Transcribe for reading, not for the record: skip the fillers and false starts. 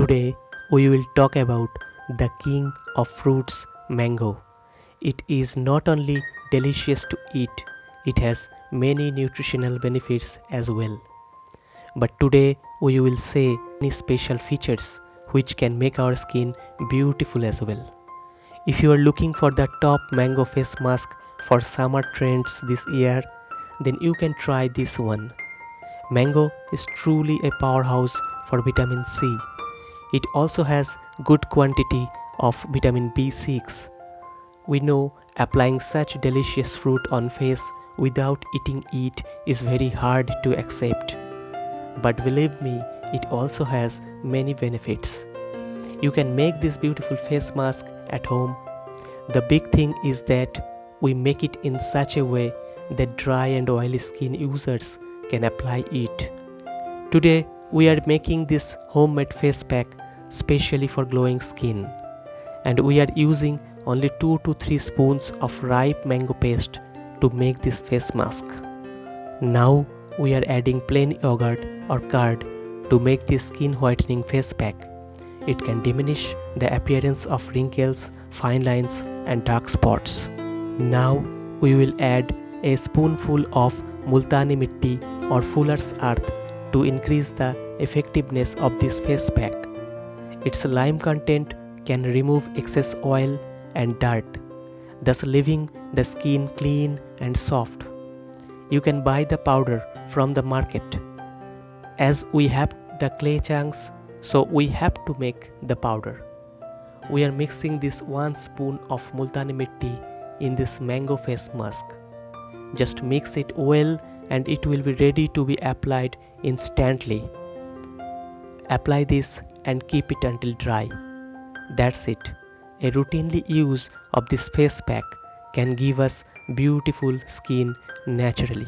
Today we will talk about the king of fruits, mango. It is not only delicious to eat, it has many nutritional benefits as well. But today we will say many special features which can make our skin beautiful as well. If you are looking for the top mango face mask for summer trends this year, then you can try this one. Mango is truly a powerhouse for vitamin C. It also has good quantity of vitamin B6. We know applying such delicious fruit on face without eating it is very hard to accept. But believe me, it also has many benefits. You can make this beautiful face mask at home. The big thing is that we make it in such a way that dry and oily skin users can apply it. Today we are making this homemade face pack specially for glowing skin, and we are using only 2 to 3 spoons of ripe mango paste to make this face mask. Now we are adding plain yogurt or curd to make this skin whitening face pack. It can diminish the appearance of wrinkles, fine lines and dark spots. Now we will add a spoonful of multani mitti or fuller's earth to increase the effectiveness of this face pack. Its lime content can remove excess oil and dirt, thus leaving the skin clean and soft. You can buy the powder from the market. As we have the clay chunks, so we have to make the powder. We are mixing this 1 spoon of multani mitti in this mango face mask. Just mix it well and it will be ready to be applied instantly. Apply this and keep it until dry. That's it. A routinely use of this face pack can give us beautiful skin naturally.